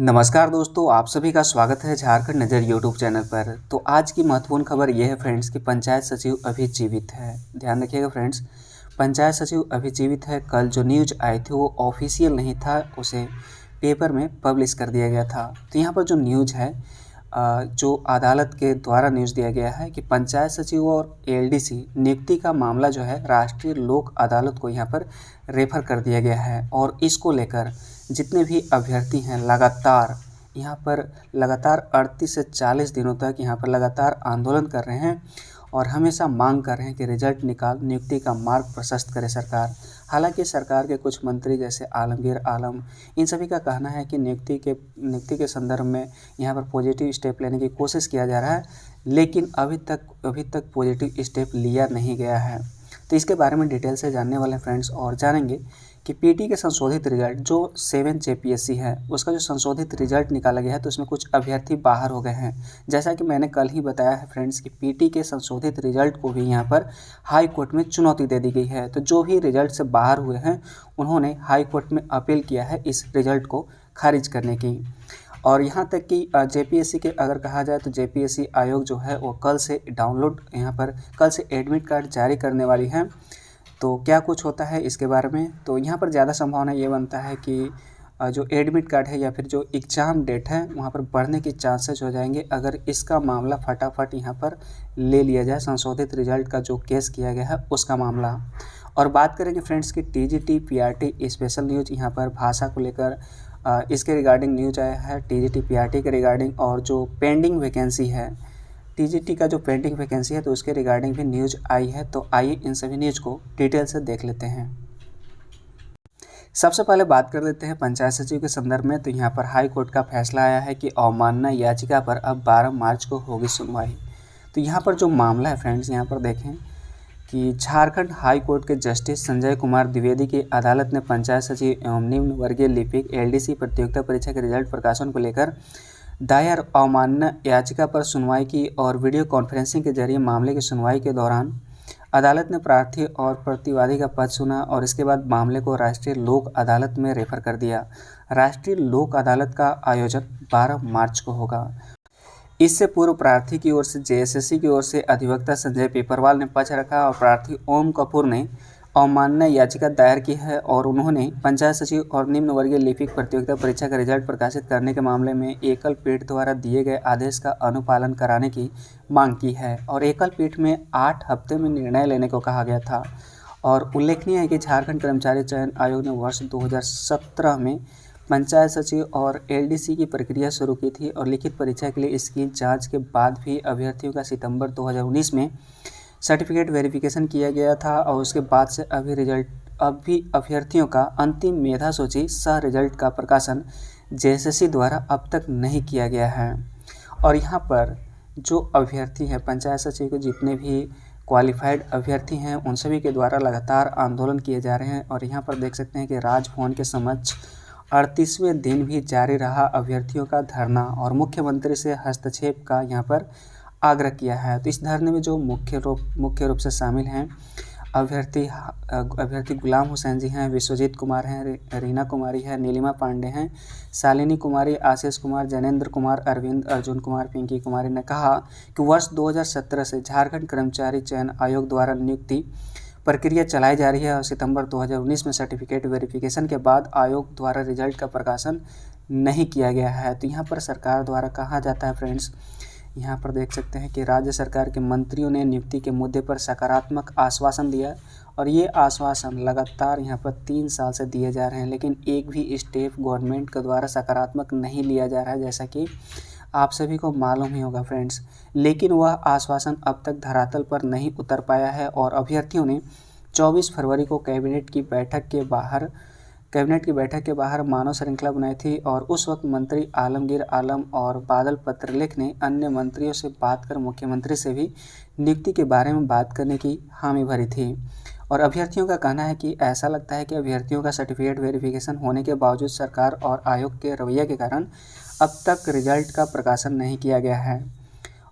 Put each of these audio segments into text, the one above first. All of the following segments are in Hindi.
नमस्कार दोस्तों, आप सभी का स्वागत है झारखंड नज़र यूट्यूब चैनल पर। तो आज की महत्वपूर्ण खबर यह है फ्रेंड्स कि पंचायत सचिव अभी जीवित है। ध्यान रखिएगा फ्रेंड्स, पंचायत सचिव अभी जीवित है। कल जो न्यूज आई थी वो ऑफिशियल नहीं था, उसे पेपर में पब्लिश कर दिया गया था। तो यहाँ पर जो न्यूज है जो अदालत के द्वारा न्यूज़ दिया गया है कि पंचायत सचिव और एलडीसी नियुक्ति का मामला जो है राष्ट्रीय लोक अदालत को यहाँ पर रेफर कर दिया गया है। और इसको लेकर जितने भी अभ्यर्थी हैं लगातार यहाँ पर 38 से 40 दिनों तक यहाँ पर लगातार आंदोलन कर रहे हैं और हमेशा मांग कर रहे हैं कि रिजल्ट निकाल नियुक्ति का मार्ग प्रशस्त करे सरकार। हालांकि सरकार के कुछ मंत्री जैसे आलमगीर आलम, इन सभी का कहना है कि नियुक्ति के संदर्भ में यहाँ पर पॉजिटिव स्टेप लेने की कोशिश किया जा रहा है, लेकिन अभी तक पॉजिटिव स्टेप लिया नहीं गया है। तो इसके बारे में डिटेल से जानने वाले फ्रेंड्स और जानेंगे कि पीटी के संशोधित रिजल्ट जो 7 जेपीएससी है उसका जो संशोधित रिजल्ट निकाला गया है तो उसमें कुछ अभ्यर्थी बाहर हो गए हैं। जैसा कि मैंने कल ही बताया है फ्रेंड्स कि पीटी के संशोधित रिजल्ट को भी यहाँ पर हाई कोर्ट में चुनौती दे दी गई है। तो जो भी रिजल्ट से बाहर हुए हैं उन्होंने हाई कोर्ट में अपील किया है इस रिजल्ट को खारिज करने की। और यहाँ तक कि जेपीएससी के अगर कहा जाए तो जेपीएससी आयोग जो है वो कल से कल से एडमिट कार्ड जारी करने वाली है। तो क्या कुछ होता है इसके बारे में, तो यहाँ पर ज़्यादा संभावना ये बनता है कि जो एडमिट कार्ड है या फिर जो एग्ज़ाम डेट है वहाँ पर बढ़ने के चांसेस हो जाएंगे अगर इसका मामला फटाफट यहाँ पर ले लिया जाए, संशोधित रिजल्ट का जो केस किया गया है उसका मामला। और बात करेंगे फ्रेंड्स की टीजीटी पीआरटी स्पेशल न्यूज यहाँ पर भाषा को लेकर इसके रिगार्डिंग न्यूज आया है टीजीटी पीआरटी के रिगार्डिंग। और जो पेंडिंग वैकेंसी है टीजीटी का जो पेंडिंग वैकेंसी है तो उसके रिगार्डिंग भी न्यूज आई है। तो आइए इन सभी न्यूज को डिटेल से देख लेते हैं। सबसे पहले बात कर लेते हैं पंचायत सचिव के संदर्भ में। तो यहाँ पर हाई कोर्ट का फैसला आया है कि अवमानना याचिका पर अब 12 मार्च को होगी सुनवाई। तो यहाँ पर जो मामला है फ्रेंड्स, यहाँ पर देखें कि झारखंड हाई कोर्ट के जस्टिस संजय कुमार द्विवेदी की अदालत ने पंचायत सचिव एवं निम्न वर्गीय लिपिक एलडीसी प्रतियोगिता परीक्षा के रिजल्ट प्रकाशन को लेकर दायर अवमानना याचिका पर सुनवाई की। और वीडियो कॉन्फ्रेंसिंग के जरिए मामले की सुनवाई के दौरान अदालत ने प्रार्थी और प्रतिवादी का पक्ष सुना और इसके बाद मामले को राष्ट्रीय लोक अदालत में रेफर कर दिया। राष्ट्रीय लोक अदालत का आयोजन 12 मार्च को होगा। इससे पूर्व प्रार्थी की ओर से जेएसएससी की ओर से अधिवक्ता संजय पेपरवाल ने पक्ष रखा और प्रार्थी ओम कपूर ने अवमानना याचिका दायर की है और उन्होंने पंचायत सचिव और निम्न वर्गीय लिपिक प्रतियोगिता परीक्षा का रिजल्ट प्रकाशित करने के मामले में एकल पीठ द्वारा दिए गए आदेश का अनुपालन कराने की मांग की है। और एकल पीठ में 8 हफ्ते में निर्णय लेने को कहा गया था। और उल्लेखनीय है कि झारखंड कर्मचारी चयन आयोग ने वर्ष 2017 में पंचायत सचिव और एलडीसी की प्रक्रिया शुरू की थी और लिखित परीक्षा के लिए इसकी जांच के बाद भी अभ्यर्थियों का सितंबर 2019 में सर्टिफिकेट वेरिफिकेशन किया गया था। और उसके बाद से अभी अभ्यर्थियों का अंतिम मेधा सूची सह रिजल्ट का प्रकाशन जेएसएससी द्वारा अब तक नहीं किया गया है। और यहाँ पर जो अभ्यर्थी हैं पंचायत सचिव के जितने भी क्वालिफाइड अभ्यर्थी हैं उन सभी के द्वारा लगातार आंदोलन किए जा रहे हैं। और यहाँ पर देख सकते हैं कि राजभवन के समक्ष 38वें दिन भी जारी रहा अभ्यर्थियों का धरना और मुख्यमंत्री से हस्तक्षेप का यहाँ पर आग्रह किया है। तो इस धरने में जो मुख्य रूप से शामिल हैं अभ्यर्थी गुलाम हुसैन जी हैं, विश्वजीत कुमार हैं, रीना कुमारी है, नीलिमा पांडे हैं, शालिनी कुमारी, आशीष कुमार, जैनेन्द्र कुमार, अरविंद, अर्जुन कुमार, पिंकी कुमारी ने कहा कि वर्ष 2017 से झारखंड कर्मचारी चयन आयोग द्वारा नियुक्ति प्रक्रिया चलाई जा रही है और सितंबर 2019 में सर्टिफिकेट वेरिफिकेशन के बाद आयोग द्वारा रिजल्ट का प्रकाशन नहीं किया गया है। तो यहाँ पर सरकार द्वारा कहा जाता है फ्रेंड्स, यहाँ पर देख सकते हैं कि राज्य सरकार के मंत्रियों ने नियुक्ति के मुद्दे पर सकारात्मक आश्वासन दिया और ये आश्वासन लगातार यहाँ पर 3 साल से दिए जा रहे हैं, लेकिन एक भी स्टेप गवर्नमेंट के द्वारा सकारात्मक नहीं लिया जा रहा है, जैसा कि आप सभी को मालूम ही होगा फ्रेंड्स। लेकिन वह आश्वासन अब तक धरातल पर नहीं उतर पाया है और अभ्यर्थियों ने 24 फरवरी को कैबिनेट की बैठक के बाहर मानव श्रृंखला बनाई थी और उस वक्त मंत्री आलमगीर आलम और बादल पत्रलेख ने अन्य मंत्रियों से बात कर मुख्यमंत्री से भी नियुक्ति के बारे में बात करने की हामी भरी थी। और अभ्यर्थियों का कहना है कि ऐसा लगता है कि अभ्यर्थियों का सर्टिफिकेट वेरिफिकेशन होने के बावजूद सरकार और आयोग के रवैये के कारण अब तक रिजल्ट का प्रकाशन नहीं किया गया है।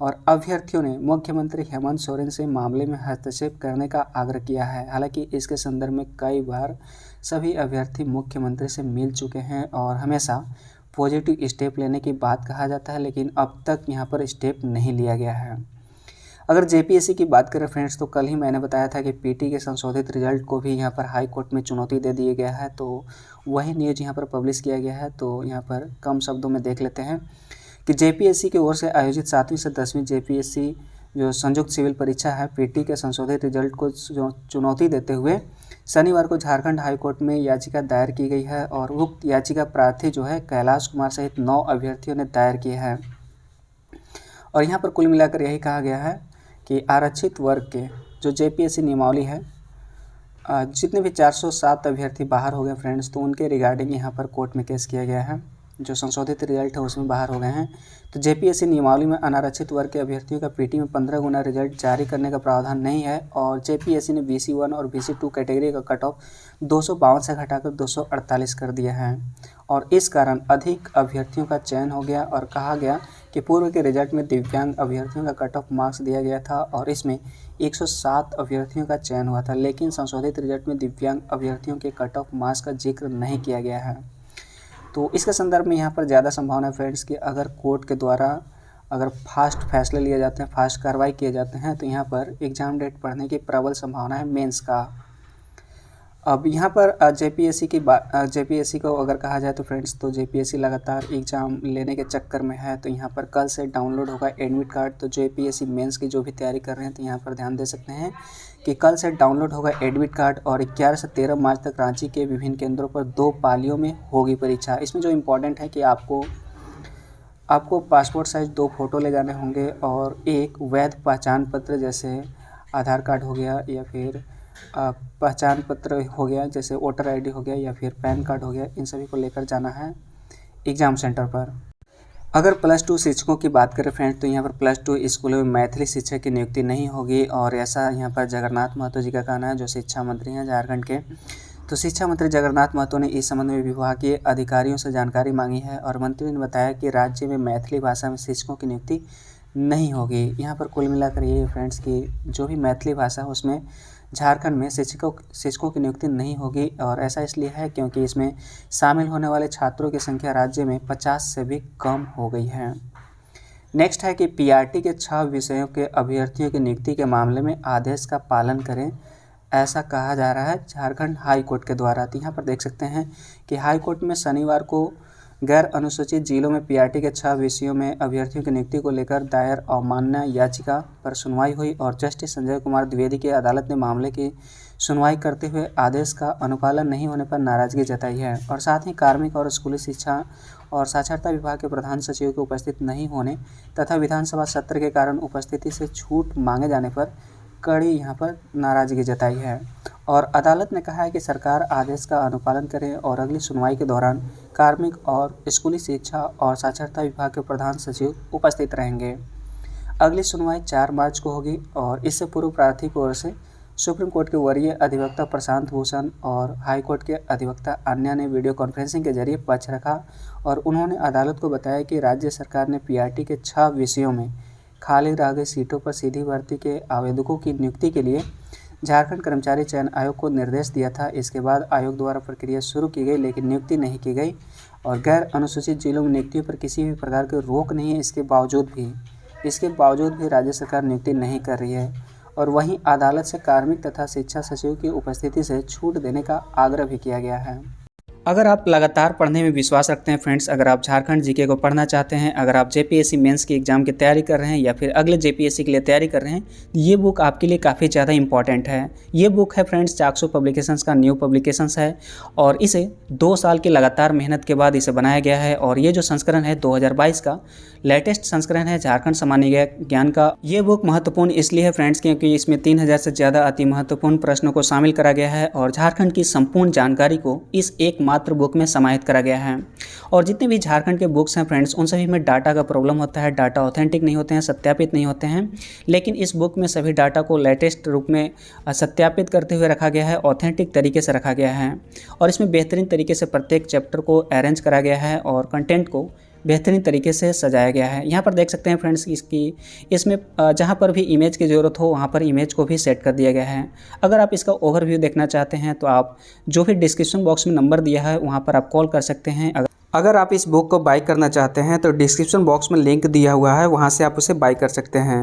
और अभ्यर्थियों ने मुख्यमंत्री हेमंत सोरेन से मामले में हस्तक्षेप करने का आग्रह किया है। हालांकि इसके संदर्भ में कई बार सभी अभ्यर्थी मुख्यमंत्री से मिल चुके हैं और हमेशा पॉजिटिव स्टेप लेने की बात कहा जाता है, लेकिन अब तक यहाँ पर स्टेप नहीं लिया गया है। अगर जेपीएससी की बात करें फ्रेंड्स, तो कल ही मैंने बताया था कि पीटी के संशोधित रिजल्ट को भी यहाँ पर हाई कोर्ट में चुनौती दे दिया गया है, तो वही न्यूज़ यहाँ पर पब्लिश किया गया है। तो यहाँ पर कम शब्दों में देख लेते हैं कि जेपीएससी की ओर से आयोजित 7वीं से 10वीं जेपीएससी जो संयुक्त सिविल परीक्षा है, पीटी के संशोधित रिजल्ट को चुनौती देते हुए शनिवार को झारखंड हाईकोर्ट में याचिका दायर की गई है और उक्त याचिका प्रार्थी जो है कैलाश कुमार सहित 9 अभ्यर्थियों ने दायर की है। और यहाँ पर कुल मिलाकर यही कहा गया है कि आरक्षित वर्ग के जो जेपीएससी नियमावली है, जितने भी 407 अभ्यर्थी बाहर हो गए फ्रेंड्स, तो उनके रिगार्डिंग यहाँ पर कोर्ट में केस किया गया है। जो संशोधित रिजल्ट है उसमें बाहर हो गए हैं। तो जेपीएससी नियमावली में अनारक्षित वर्ग के अभ्यर्थियों का पीटी में 15 गुना रिजल्ट जारी करने का प्रावधान नहीं है और जेपीएससी ने BC1 और BC2 कैटेगरी का कट ऑफ 252 से घटाकर 248 कर दिया है और इस कारण अधिक अभ्यर्थियों का चयन हो गया और कहा गया कि पूर्व के रिजल्ट में दिव्यांग अभ्यर्थियों का कट ऑफ मार्क्स दिया गया था और इसमें 107 अभ्यर्थियों का चयन हुआ था, लेकिन संशोधित रिजल्ट में दिव्यांग अभ्यर्थियों के कट ऑफ मार्क्स का जिक्र नहीं किया गया है। तो इसके संदर्भ में यहाँ पर ज़्यादा संभावना है फ्रेंड्स कि अगर कोर्ट के द्वारा अगर फास्ट फैसले लिए जाते हैं, फास्ट कार्रवाई किए जाते हैं, तो यहाँ पर एग्ज़ाम डेट पढ़ने की प्रबल संभावना है मेंस का। अब यहाँ पर जेपीएससी को अगर कहा जाए तो फ्रेंड्स, तो जेपीएससी लगातार एग्ज़ाम लेने के चक्कर में है। तो यहाँ पर कल से डाउनलोड होगा एडमिट कार्ड। तो जेपीएससी मेंस की जो भी तैयारी कर रहे हैं तो यहाँ पर ध्यान दे सकते हैं कि कल से डाउनलोड होगा एडमिट कार्ड और 11 से 13 मार्च तक रांची के विभिन्न केंद्रों पर 2 पालियों में होगी परीक्षा। इसमें जो इम्पोर्टेंट है कि आपको पासपोर्ट साइज 2 फ़ोटो ले जाने होंगे और एक वैध पहचान पत्र जैसे आधार कार्ड हो गया या फिर पहचान पत्र हो गया जैसे वोटर आईडी हो गया या फिर पैन कार्ड हो गया, इन सभी को लेकर जाना है एग्ज़ाम सेंटर पर। अगर +2 शिक्षकों की बात करें फ्रेंड्स, तो यहाँ पर +2 स्कूलों में मैथिली शिक्षक की नियुक्ति नहीं होगी और ऐसा यहाँ पर जगन्नाथ महतो जी का कहना है, जो शिक्षा मंत्री हैं झारखंड के। तो शिक्षा मंत्री जगन्नाथ महतो ने इस संबंध में विभागीय अधिकारियों से जानकारी मांगी है और मंत्री ने बताया कि राज्य में मैथिली भाषा में शिक्षकों की नियुक्ति नहीं होगी। यहाँ पर कुल मिलाकर ये फ्रेंड्स की जो भी मैथिली भाषा है उसमें झारखंड में शिक्षकों की नियुक्ति नहीं होगी और ऐसा इसलिए है क्योंकि इसमें शामिल होने वाले छात्रों की संख्या राज्य में 50 से भी कम हो गई है। नेक्स्ट है कि पीआरटी के 6 विषयों के अभ्यर्थियों की नियुक्ति के मामले में आदेश का पालन करें, ऐसा कहा जा रहा है झारखंड हाई कोर्ट के द्वारा। तो यहाँ पर देख सकते हैं कि हाई कोर्ट में शनिवार को गैर अनुसूचित जिलों में पीआरटी के 6 विषयों में अभ्यर्थियों की नियुक्ति को लेकर दायर अवमानना याचिका पर सुनवाई हुई और जस्टिस संजय कुमार द्विवेदी की अदालत ने मामले की सुनवाई करते हुए आदेश का अनुपालन नहीं होने पर नाराजगी जताई है और साथ ही कार्मिक और स्कूली शिक्षा और साक्षरता विभाग के प्रधान सचिव के उपस्थित नहीं होने तथा विधानसभा सत्र के कारण उपस्थिति से छूट मांगे जाने पर कड़ी यहाँ पर नाराजगी जताई है और अदालत ने कहा है कि सरकार आदेश का अनुपालन करे और अगली सुनवाई के दौरान कार्मिक और स्कूली शिक्षा और साक्षरता विभाग के प्रधान सचिव उपस्थित रहेंगे। अगली सुनवाई 4 मार्च को होगी और इससे पूर्व प्रार्थी की ओर से सुप्रीम कोर्ट के वरीय अधिवक्ता प्रशांत भूषण और हाई कोर्ट के अधिवक्ता अन्या ने वीडियो कॉन्फ्रेंसिंग के जरिए पक्ष रखा और उन्होंने अदालत को बताया कि राज्य सरकार ने पीआरटी के 6 विषयों में खाली रह गई सीटों पर सीधी भर्ती के आवेदकों की नियुक्ति के लिए झारखंड कर्मचारी चयन आयोग को निर्देश दिया था। इसके बाद आयोग द्वारा प्रक्रिया शुरू की गई लेकिन नियुक्ति नहीं की गई और गैर अनुसूचित जिलों में नियुक्तियों पर किसी भी प्रकार की रोक नहीं है। इसके बावजूद भी राज्य सरकार नियुक्ति नहीं कर रही है और वहीं अदालत से कार्मिक तथा शिक्षा सचिव की उपस्थिति से छूट देने का आग्रह भी किया गया है। अगर आप लगातार पढ़ने में विश्वास रखते हैं फ्रेंड्स, अगर आप झारखंड जीके को पढ़ना चाहते हैं, अगर आप जेपीएससी मेंस की एग्जाम की तैयारी कर रहे हैं या फिर अगले जेपीएससी के लिए तैयारी कर रहे हैं, ये बुक आपके लिए काफ़ी ज़्यादा इंपॉर्टेंट है। ये बुक है फ्रेंड्स चाक्सो पब्लिकेशंस का न्यू पब्लिकेशंस है और इसे 2 साल की लगातार मेहनत के बाद इसे बनाया गया है और ये जो संस्करण है 2022 का लेटेस्ट संस्करण है झारखंड सामान्य ज्ञान का। ये बुक महत्वपूर्ण इसलिए है फ्रेंड्स क्योंकि इसमें 3000 से ज़्यादा अति महत्वपूर्ण प्रश्नों को शामिल करा गया है और झारखंड की संपूर्ण जानकारी को इस एकमात्र बुक में समाहित करा गया है। और जितने भी झारखंड के बुक्स हैं फ्रेंड्स, उन सभी में डाटा का प्रॉब्लम होता है, डाटा ऑथेंटिक नहीं होते हैं, सत्यापित नहीं होते हैं, लेकिन इस बुक में सभी डाटा को लेटेस्ट रूप में सत्यापित करते हुए रखा गया है, ऑथेंटिक तरीके से रखा गया है और इसमें बेहतरीन तरीके से प्रत्येक चैप्टर को अरेंज करा गया है और कंटेंट को बेहतरीन तरीके से सजाया गया है। यहाँ पर देख सकते हैं फ्रेंड्स इसमें जहाँ पर भी इमेज की ज़रूरत हो वहाँ पर इमेज को भी सेट कर दिया गया है। अगर आप इसका ओवरव्यू देखना चाहते हैं तो आप जो भी डिस्क्रिप्शन बॉक्स में नंबर दिया है वहाँ पर आप कॉल कर सकते हैं। अगर आप इस बुक को बाय करना चाहते हैं तो डिस्क्रिप्शन बॉक्स में लिंक दिया हुआ है, वहाँ से आप उसे बाय कर सकते हैं।